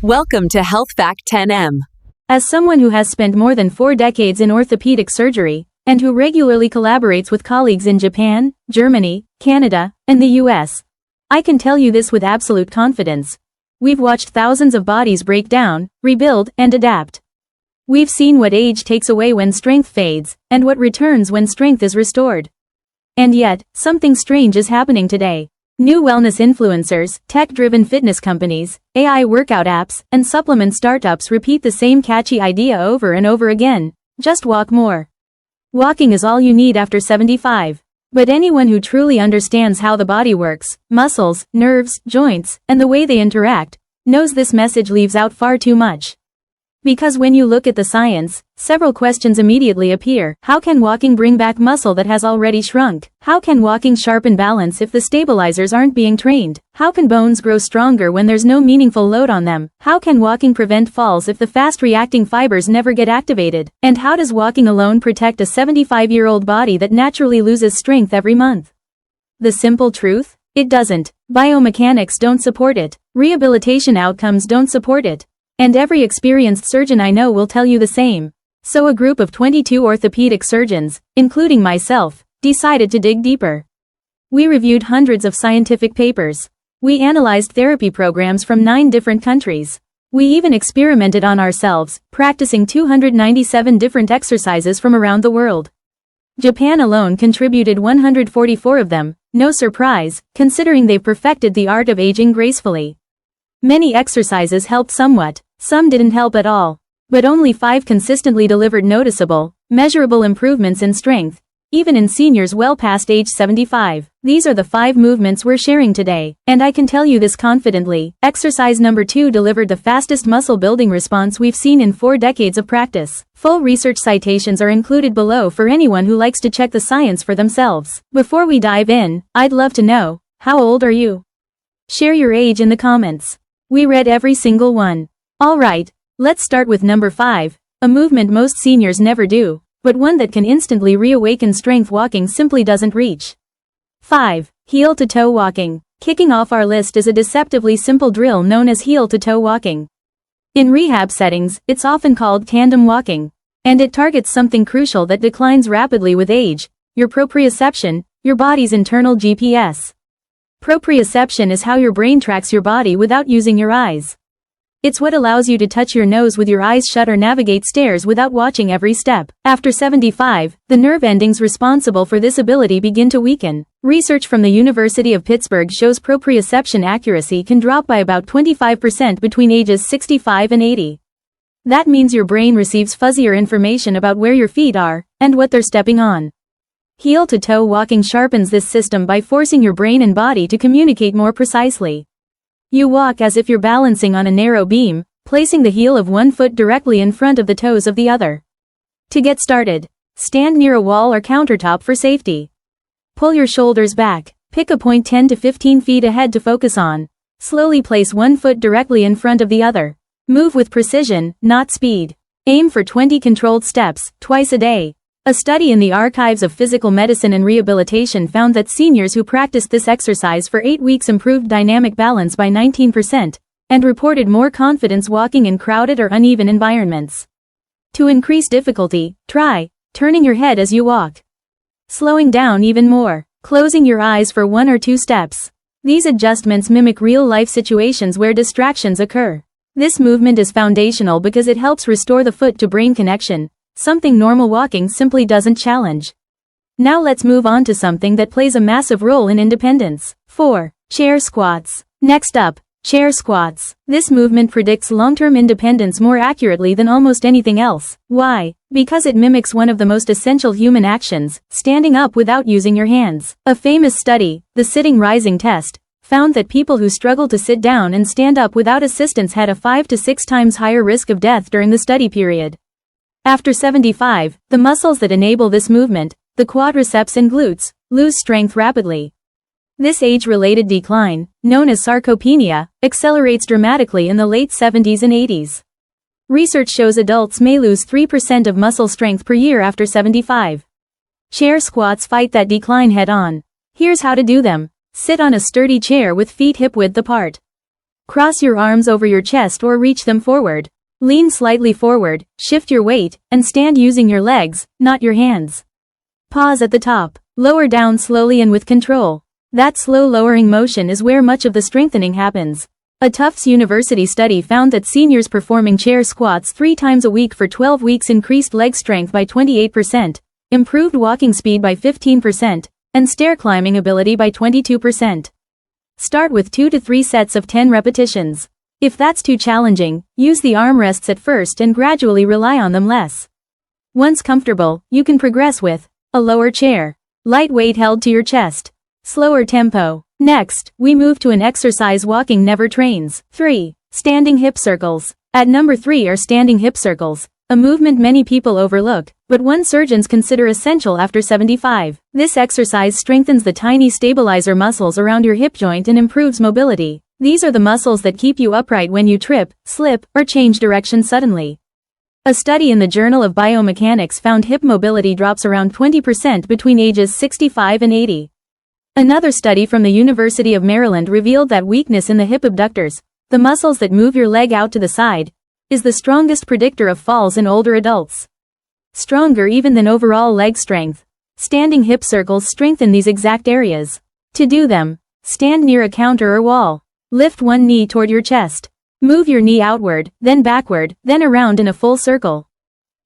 Welcome to Health Fact 10M. As someone who has spent more than 4 decades in orthopedic surgery, and who regularly collaborates with colleagues in Japan, Germany, Canada, and the US, I can tell you this with absolute confidence. We've watched thousands of bodies break down, rebuild, and adapt. We've seen what age takes away when strength fades, and what returns when strength is restored. And yet, something strange is happening today. New wellness influencers, tech-driven fitness companies, AI workout apps, and supplement startups repeat the same catchy idea over and over again: just walk more. Walking is all you need after 75. But anyone who truly understands how the body works, muscles, nerves, joints, and the way they interact, knows this message leaves out far too much. Because when you look at the science, several questions immediately appear. How can walking bring back muscle that has already shrunk? How can walking sharpen balance if the stabilizers aren't being trained? How can bones grow stronger when there's no meaningful load on them? How can walking prevent falls if the fast-reacting fibers never get activated? And how does walking alone protect a 75-year-old body that naturally loses strength every month? The simple truth? It doesn't. Biomechanics don't support it. Rehabilitation outcomes don't support it. And every experienced surgeon I know will tell you the same. So a group of 22 orthopedic surgeons, including myself, decided to dig deeper. We reviewed hundreds of scientific papers. We analyzed therapy programs from 9 different countries. We even experimented on ourselves, practicing 297 different exercises from around the world. Japan alone contributed 144 of them, no surprise, considering they've perfected the art of aging gracefully. Many exercises helped somewhat, some didn't help at all, but only 5 consistently delivered noticeable, measurable improvements in strength, even in seniors well past age 75. These are the 5 movements we're sharing today, and I can tell you this confidently: exercise number 2 delivered the fastest muscle building response we've seen in 4 decades of practice. Full research citations are included below for anyone who likes to check the science for themselves. Before we dive in, I'd love to know, how old are you? Share your age in the comments. We read every single one. Alright, let's start with number 5, a movement most seniors never do, but one that can instantly reawaken strength walking simply doesn't reach. 5. Heel-to-toe walking. Kicking off our list is a deceptively simple drill known as heel-to-toe walking. In rehab settings, it's often called tandem walking, and it targets something crucial that declines rapidly with age: your proprioception, your body's internal GPS. Proprioception is how your brain tracks your body without using your eyes. It's what allows you to touch your nose with your eyes shut or navigate stairs without watching every step. After 75, the nerve endings responsible for this ability begin to weaken. Research from the University of Pittsburgh shows proprioception accuracy can drop by about 25% between ages 65 and 80. That means your brain receives fuzzier information about where your feet are, and what they're stepping on. Heel-to-toe walking sharpens this system by forcing your brain and body to communicate more precisely. You walk as if you're balancing on a narrow beam, placing the heel of one foot directly in front of the toes of the other. To get started, stand near a wall or countertop for safety. Pull your shoulders back, pick a point 10 to 15 feet ahead to focus on. Slowly place one foot directly in front of the other. Move with precision, not speed. Aim for 20 controlled steps, twice a day. A study in the Archives of Physical Medicine and Rehabilitation found that seniors who practiced this exercise for 8 weeks improved dynamic balance by 19%, and reported more confidence walking in crowded or uneven environments. To increase difficulty, try turning your head as you walk. Slowing down even more, closing your eyes for 1 or 2 steps. These adjustments mimic real-life situations where distractions occur. This movement is foundational because it helps restore the foot-to-brain connection, something normal walking simply doesn't challenge. Now let's move on to something that plays a massive role in independence. 4. Chair squats. Next up, chair squats. This movement predicts long-term independence more accurately than almost anything else. Why? Because it mimics one of the most essential human actions, standing up without using your hands. A famous study, the sitting-rising test, found that people who struggle to sit down and stand up without assistance had a 5 to 6 times higher risk of death during the study period. After 75, the muscles that enable this movement, the quadriceps and glutes, lose strength rapidly. This age-related decline, known as sarcopenia, accelerates dramatically in the late 70s and 80s. Research shows adults may lose 3% of muscle strength per year after 75. Chair squats fight that decline head-on. Here's how to do them. Sit on a sturdy chair with feet hip-width apart. Cross your arms over your chest or reach them forward. Lean slightly forward, shift your weight, and stand using your legs, not your hands. Pause at the top. Lower down slowly and with control. That slow lowering motion is where much of the strengthening happens. A Tufts University study found that seniors performing chair squats 3 times a week for 12 weeks increased leg strength by 28%, improved walking speed by 15%, and stair climbing ability by 22%. Start with 2 to 3 sets of 10 repetitions. If that's too challenging, use the armrests at first and gradually rely on them less. Once comfortable, you can progress with a lower chair, light weight held to your chest, slower tempo. Next, we move to an exercise walking never trains. 3. Standing hip circles. At number 3 are standing hip circles, a movement many people overlook, but one surgeons consider essential after 75. This exercise strengthens the tiny stabilizer muscles around your hip joint and improves mobility. These are the muscles that keep you upright when you trip, slip, or change direction suddenly. A study in the Journal of Biomechanics found hip mobility drops around 20% between ages 65 and 80. Another study from the University of Maryland revealed that weakness in the hip abductors, the muscles that move your leg out to the side, is the strongest predictor of falls in older adults. Stronger even than overall leg strength. Standing hip circles strengthen these exact areas. To do them, stand near a counter or wall. Lift one knee toward your chest. Move your knee outward, then backward, then around in a full circle.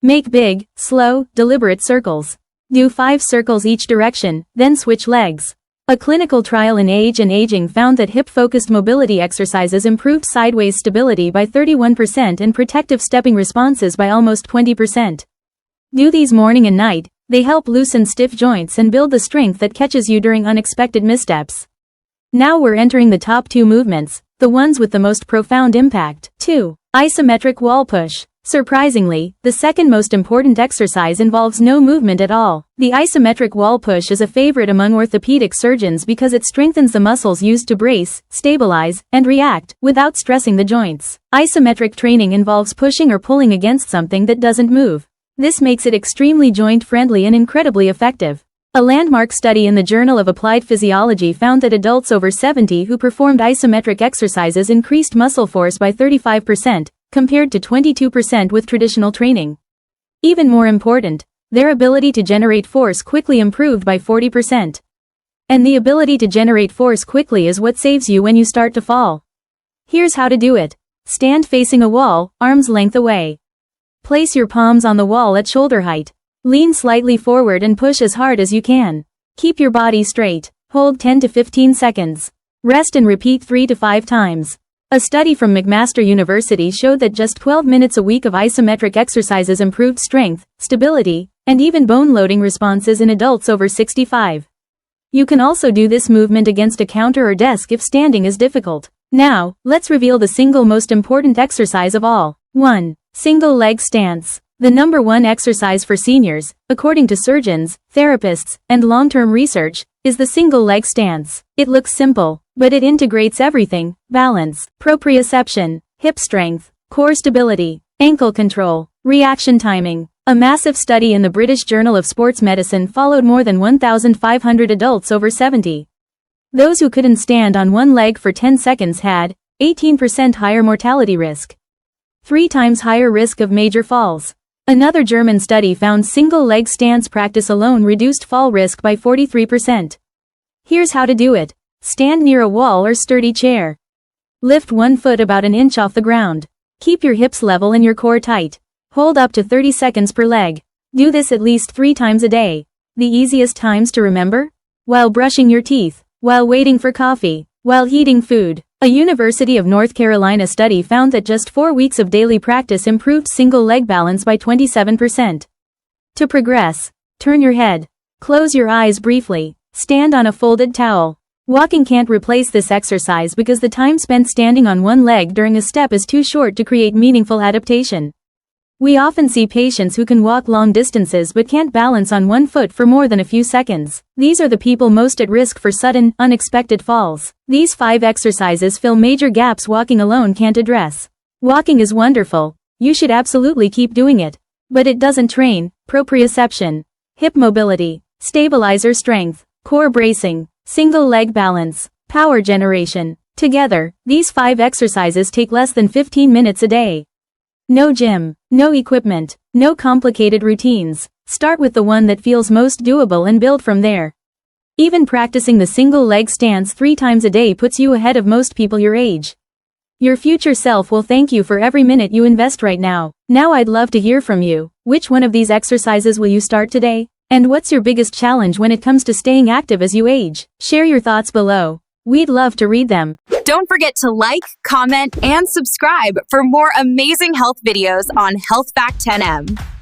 Make big, slow, deliberate circles. Do 5 circles each direction, then switch legs. A clinical trial in Age and Aging found that hip-focused mobility exercises improved sideways stability by 31% and protective stepping responses by almost 20%. Do these morning and night. They help loosen stiff joints and build the strength that catches you during unexpected missteps. Now we're entering the top 2 movements, the ones with the most profound impact. 2. Isometric wall push. Surprisingly, the second most important exercise involves no movement at all. The isometric wall push is a favorite among orthopedic surgeons because it strengthens the muscles used to brace, stabilize, and react, without stressing the joints. Isometric training involves pushing or pulling against something that doesn't move. This makes it extremely joint-friendly and incredibly effective. A landmark study in the Journal of Applied Physiology found that adults over 70 who performed isometric exercises increased muscle force by 35%, compared to 22% with traditional training. Even more important, their ability to generate force quickly improved by 40%. And the ability to generate force quickly is what saves you when you start to fall. Here's how to do it. Stand facing a wall, arms length away. Place your palms on the wall at shoulder height. Lean slightly forward and push as hard as you can. Keep your body straight. Hold 10 to 15 seconds. Rest and repeat 3 to 5 times. A study from McMaster University showed that just 12 minutes a week of isometric exercises improved strength, stability, and even bone-loading responses in adults over 65. You can also do this movement against a counter or desk if standing is difficult. Now, let's reveal the single most important exercise of all. 1. Single leg stance. The number 1 exercise for seniors, according to surgeons, therapists, and long-term research, is the single leg stance. It looks simple, but it integrates everything: balance, proprioception, hip strength, core stability, ankle control, reaction timing. A massive study in the British Journal of Sports Medicine followed more than 1,500 adults over 70. Those who couldn't stand on one leg for 10 seconds had 18% higher mortality risk, 3 times higher risk of major falls. Another German study found single-leg stance practice alone reduced fall risk by 43%. Here's how to do it. Stand near a wall or sturdy chair. Lift one foot about an inch off the ground. Keep your hips level and your core tight. Hold up to 30 seconds per leg. Do this at least 3 times a day. The easiest times to remember? While brushing your teeth, while waiting for coffee, while heating food. A University of North Carolina study found that just 4 weeks of daily practice improved single leg balance by 27%. To progress, turn your head. Close your eyes briefly. Stand on a folded towel. Walking can't replace this exercise because the time spent standing on one leg during a step is too short to create meaningful adaptation. We often see patients who can walk long distances but can't balance on one foot for more than a few seconds. These are the people most at risk for sudden, unexpected falls. These 5 exercises fill major gaps walking alone can't address. Walking is wonderful. You should absolutely keep doing it. But it doesn't train proprioception, hip mobility, stabilizer strength, core bracing, single leg balance, power generation, Together, these 5 exercises take less than 15 minutes a day. No gym, no equipment, no complicated routines. Start with the one that feels most doable and build from there. Even practicing the single leg stance 3 times a day puts you ahead of most people your age. Your future self will thank you for every minute you invest right now. Now I'd love to hear from you. Which one of these exercises will you start today? And what's your biggest challenge when it comes to staying active as you age? Share your thoughts below. We'd love to read them. Don't forget to like, comment, and subscribe for more amazing health videos on Health Fact 10M.